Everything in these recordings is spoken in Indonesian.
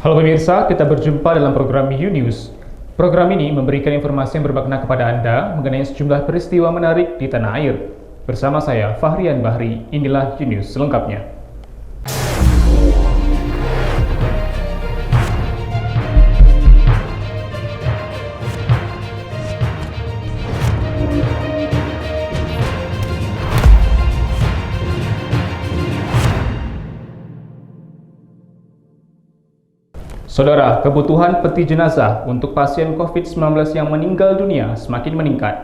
Halo pemirsa, kita berjumpa dalam program U-News. Program ini memberikan informasi yang bermakna kepada Anda mengenai sejumlah peristiwa menarik di tanah air. Bersama saya, Fahrian Bahri, inilah U-News selengkapnya. Saudara, kebutuhan peti jenazah untuk pasien COVID-19 yang meninggal dunia semakin meningkat.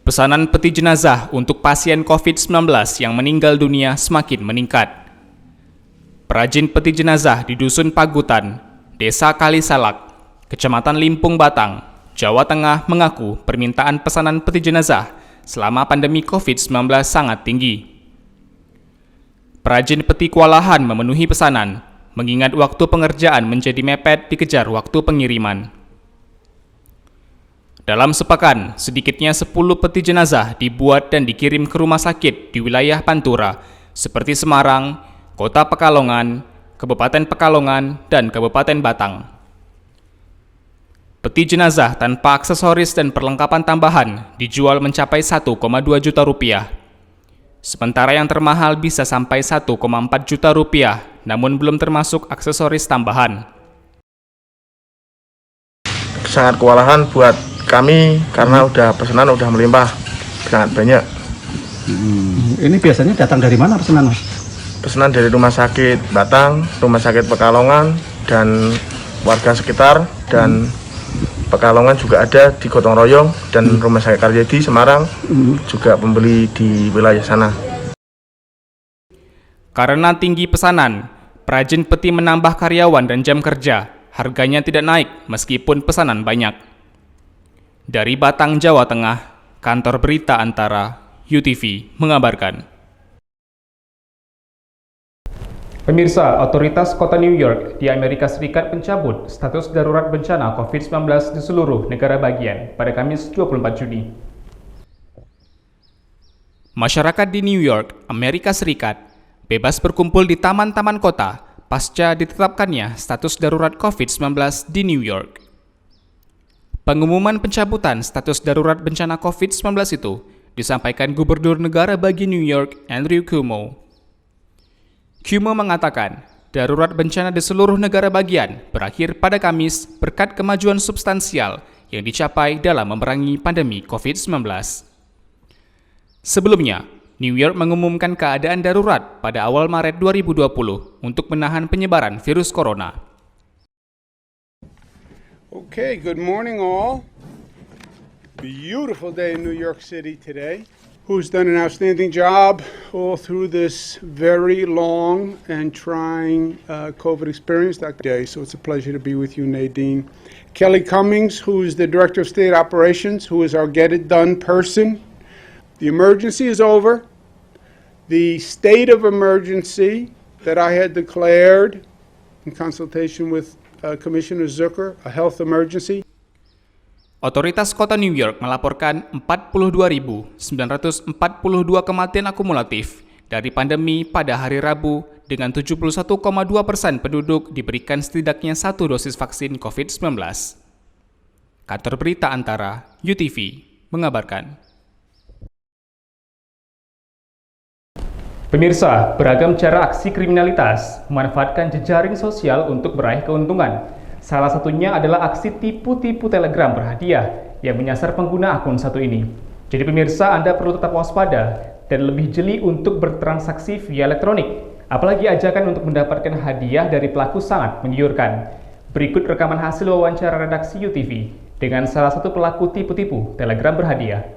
Pesanan peti jenazah untuk pasien COVID-19 yang meninggal dunia semakin meningkat. Perajin peti jenazah di Dusun Pagutan, Desa Kalisalak, Kecamatan Limpung Batang, Jawa Tengah mengaku permintaan pesanan peti jenazah selama pandemi COVID-19 sangat tinggi. Perajin peti kewalahan memenuhi pesanan, mengingat waktu pengerjaan menjadi mepet dikejar waktu pengiriman. Dalam sepekan, sedikitnya 10 peti jenazah dibuat dan dikirim ke rumah sakit di wilayah Pantura, seperti Semarang, Kota Pekalongan, Kabupaten Pekalongan, dan Kabupaten Batang. Peti jenazah tanpa aksesoris dan perlengkapan tambahan dijual mencapai 1,2 juta rupiah. Sementara yang termahal bisa sampai 1,4 juta rupiah, namun belum termasuk aksesoris tambahan. Sangat kewalahan buat kami karena pesanan udah melimpah, sangat banyak. Ini biasanya datang dari mana pesanan, Mas? Pesanan dari rumah sakit Batang, rumah sakit Pekalongan, dan warga sekitar, dan Pekalongan juga ada di Gotong Royong, dan rumah sakit Karyadi Semarang juga pembeli di wilayah sana. Karena tinggi pesanan, perajin peti menambah karyawan dan jam kerja. Harganya tidak naik meskipun pesanan banyak. Dari Batang, Jawa Tengah, Kantor Berita Antara, UTV mengabarkan. Pemirsa, otoritas kota New York di Amerika Serikat mencabut status darurat bencana COVID-19 di seluruh negara bagian pada Kamis 24 Juni. Masyarakat di New York, Amerika Serikat, bebas berkumpul di taman-taman kota pasca ditetapkannya status darurat COVID-19 di New York. Pengumuman pencabutan status darurat bencana COVID-19 itu disampaikan Gubernur Negara Bagian New York, Andrew Cuomo. Cuomo mengatakan, darurat bencana di seluruh negara bagian berakhir pada Kamis berkat kemajuan substansial yang dicapai dalam memerangi pandemi COVID-19. Sebelumnya, New York mengumumkan keadaan darurat pada awal Maret 2020 untuk menahan penyebaran virus corona. Okay, good morning all. Beautiful day in New York City today. Who's done an outstanding job all through this very long and trying COVID experience that day. So it's a pleasure to be with you, Nadine. Kelly Cummings, who is the Director of State Operations, who is our Get It Done person. The emergency is over. The state of emergency that I had declared in consultation with Commissioner Zucker, a health emergency. Otoritas Kota New York melaporkan 42.942 kematian akumulatif dari pandemi pada hari Rabu dengan 71,2% penduduk diberikan setidaknya 1 dosis vaksin COVID-19. Kantor Berita Antara, UTV, mengabarkan. Pemirsa, beragam cara aksi kriminalitas memanfaatkan jejaring sosial untuk meraih keuntungan. Salah satunya adalah aksi tipu-tipu Telegram berhadiah yang menyasar pengguna akun satu ini. Jadi pemirsa, Anda perlu tetap waspada dan lebih jeli untuk bertransaksi via elektronik. Apalagi ajakan untuk mendapatkan hadiah dari pelaku sangat menggiurkan. Berikut rekaman hasil wawancara redaksi UTV dengan salah satu pelaku tipu-tipu Telegram berhadiah.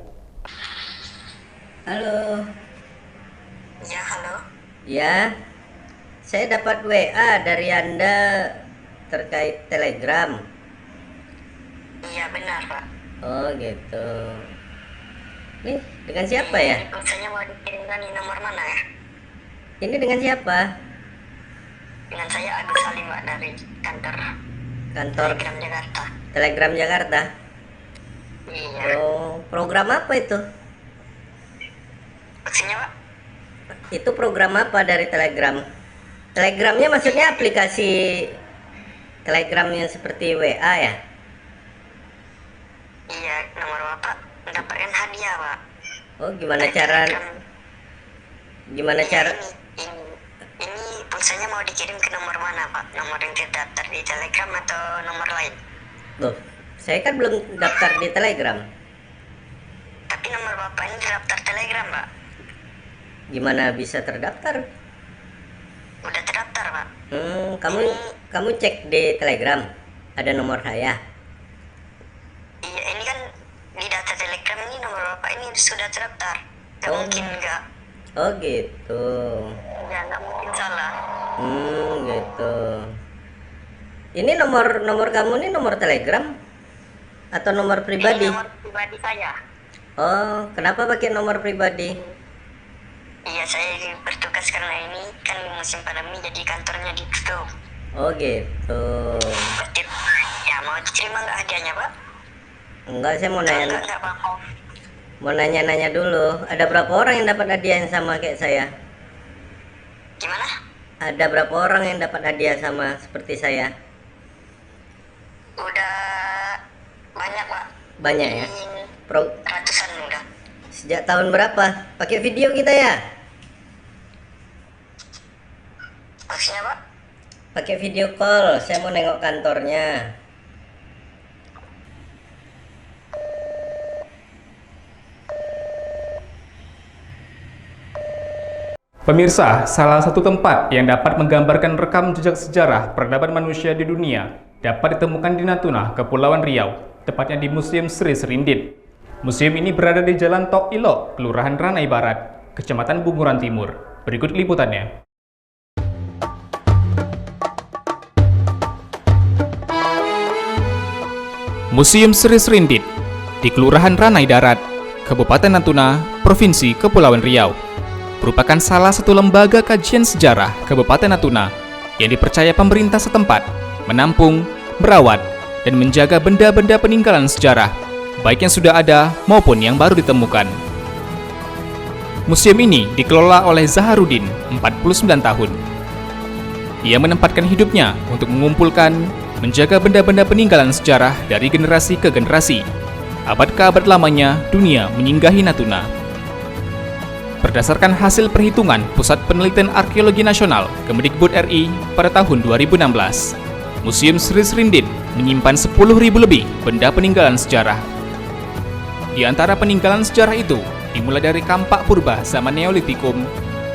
Halo. Ya, halo. Ya, saya dapat WA dari Anda terkait Telegram. Iya, benar, Pak. Oh, gitu. Nih, dengan siapa ya? Pulsanya mau dikirimkan di nomor mana ya? Ini dengan siapa? Dengan saya Agus Salim, Pak, dari kantor Telegram Jakarta. Telegram Jakarta. Iya. Oh, program apa itu? Maksudnya, Pak? Itu program apa dari Telegram? Telegramnya maksudnya aplikasi Telegram yang seperti WA ya? Iya, nomor bapak mendapatkan hadiah pak. Oh, gimana Iya, cara? ini pulsanya mau dikirim ke nomor mana pak? Nomor yang terdaftar di Telegram atau nomor lain? Loh, saya kan belum daftar di Telegram. Tapi nomor bapak ini terdaftar Telegram pak. Gimana bisa terdaftar? Udah terdaftar pak. Kamu cek di Telegram, ada nomor saya. Iya, ini kan di data Telegram ini nomor bapak ini sudah terdaftar. Gak Oh. mungkin enggak. Oh gitu. Ya nggak mungkin salah. Gitu. Ini nomor kamu ini nomor Telegram atau nomor pribadi? Ini nomor pribadi saya. Oh, kenapa pakai nomor pribadi? Iya, saya bertugas karena ini kan musim pandemi jadi kantornya ditutup. Oh gitu. Ya mau diterima nggak hadiahnya pak? Enggak, saya mau nanya. Nggak apa-apa. Mau nanya-nanya dulu, ada berapa orang yang dapat hadiah yang sama kayak saya? Gimana? Ada berapa orang yang dapat hadiah sama seperti saya? Udah banyak pak. Banyak ya? Ini Pro- ratusan udah. Sejak tahun berapa? Pakai video kita ya? Maksudnya pak? Pakai video call, saya mau nengok kantornya. Pemirsa, salah satu tempat yang dapat menggambarkan rekam jejak sejarah peradaban manusia di dunia dapat ditemukan di Natuna, Kepulauan Riau, tepatnya di Museum Sri Serindit. Museum ini berada di Jalan Tok Ilok, Kelurahan Ranai Barat, Kecamatan Bunguran Timur. Berikut liputannya. Museum Sri Serindit di Kelurahan Ranai Darat, Kabupaten Natuna, Provinsi Kepulauan Riau, merupakan salah satu lembaga kajian sejarah Kabupaten Natuna yang dipercaya pemerintah setempat menampung, merawat, dan menjaga benda-benda peninggalan sejarah, baik yang sudah ada maupun yang baru ditemukan. Museum ini dikelola oleh Zaharudin, 49 tahun. Ia menempatkan hidupnya untuk mengumpulkan, menjaga benda-benda peninggalan sejarah dari generasi ke generasi. Abad ke abad lamanya, dunia menyinggahi Natuna. Berdasarkan hasil perhitungan Pusat Penelitian Arkeologi Nasional Kemendikbud RI pada tahun 2016, Museum Sri Serindit menyimpan 10.000 lebih benda peninggalan sejarah. Di antara peninggalan sejarah itu, dimulai dari kampak purba zaman Neolitikum,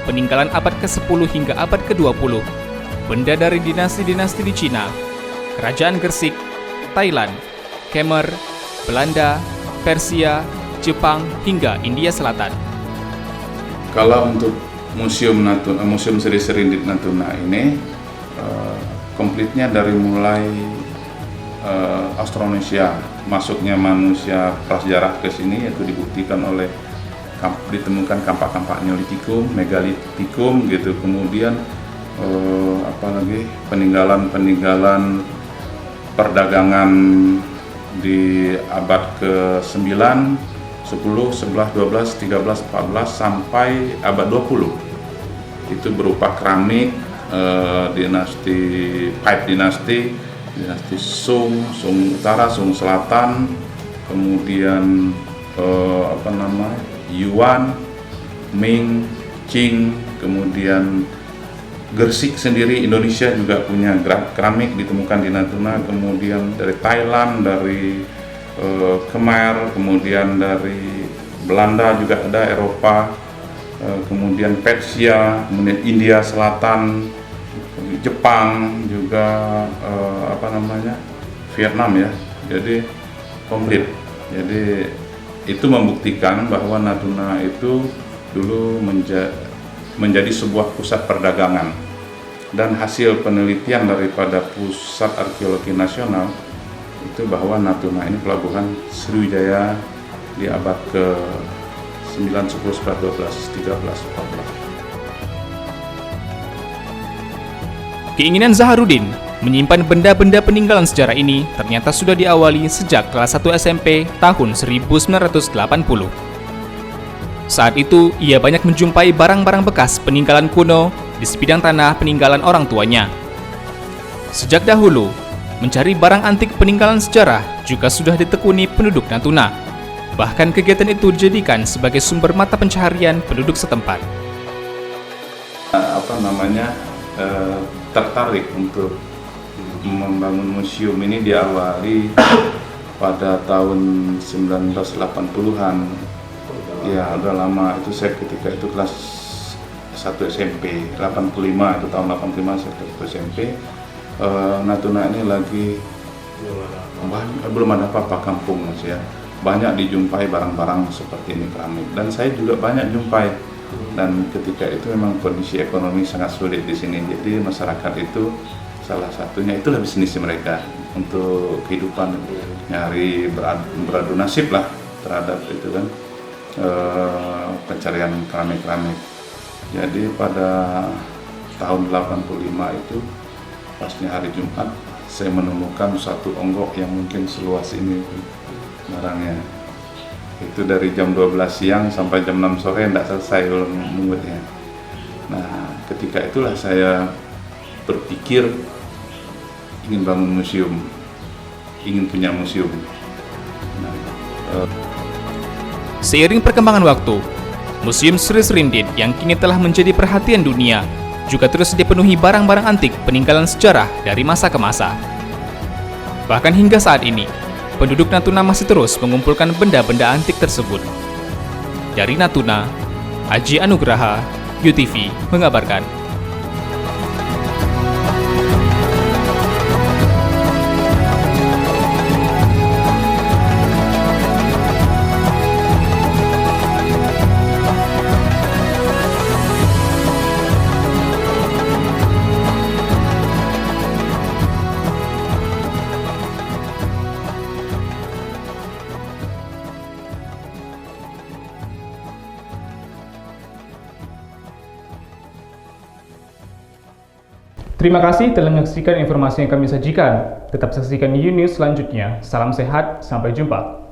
peninggalan abad ke-10 hingga abad ke-20, benda dari dinasti-dinasti di Cina, Kerajaan Gersik, Thailand, Khmer, Belanda, Persia, Jepang, hingga India Selatan. Kalau untuk Museum Sri Serindit Natuna ini komplitnya dari mulai Austronesia, masuknya manusia prasejarah ke sini, yaitu dibuktikan oleh ditemukan kampak-kampak Neolitikum, Megalitikum gitu, kemudian peninggalan perdagangan di abad ke-9, 10, 11, 12, 13, 14 sampai abad 20. Itu berupa keramik dinasti Pipe dinasti Sung, Sung Utara, Sung Selatan, kemudian Yuan, Ming, Qing, kemudian Gersik sendiri. Indonesia juga punya keramik ditemukan di Natuna, kemudian dari Thailand, dari Khmer, kemudian dari Belanda juga ada, Eropa, kemudian Persia, kemudian India Selatan, Jepang juga Vietnam ya. Jadi komplit. Jadi itu membuktikan bahwa Natuna itu dulu menjadi sebuah pusat perdagangan, dan hasil penelitian daripada Pusat Arkeologi Nasional itu bahwa Natuna ini pelabuhan Sriwijaya di abad ke-9, 10, 11, 12, 13, 14. Keinginan Zaharudin menyimpan benda-benda peninggalan sejarah ini ternyata sudah diawali sejak kelas 1 SMP tahun 1980. Saat itu, ia banyak menjumpai barang-barang bekas peninggalan kuno di sebidang tanah peninggalan orang tuanya. Sejak dahulu, mencari barang antik peninggalan sejarah juga sudah ditekuni penduduk Natuna. Bahkan kegiatan itu dijadikan sebagai sumber mata pencaharian penduduk setempat. Tertarik untuk membangun museum ini diawali pada tahun 1980-an. Ya, udah lama itu saya ketika itu kelas 1 SMP, 85 itu tahun 85 saya kelas 1 SMP. Natuna ini lagi belum ada apa-apa kampung Mas ya. Banyak dijumpai barang-barang seperti ini keramik dan saya juga banyak jumpai. Dan ketika itu memang kondisi ekonomi sangat sulit di sini. Jadi masyarakat itu salah satunya itulah bisnis mereka untuk kehidupan, nyari beradu nasib lah terhadap itu kan pencarian keramik-keramik. Jadi pada tahun 85 itu pasnya hari Jumat saya menemukan satu onggok yang mungkin seluas ini barangnya. Itu dari jam 12 siang sampai jam 6 sore tidak selesai mengutnya. Nah, ketika itulah saya berpikir ingin bangun museum, ingin punya museum. Seiring perkembangan waktu, Museum Sri Serindit yang kini telah menjadi perhatian dunia juga terus dipenuhi barang-barang antik peninggalan sejarah dari masa ke masa. Bahkan hingga saat ini, penduduk Natuna masih terus mengumpulkan benda-benda antik tersebut. Dari Natuna, Aji Anugraha, UTV mengabarkan. Terima kasih telah menyaksikan informasi yang kami sajikan. Tetap saksikan U News selanjutnya. Salam sehat, sampai jumpa.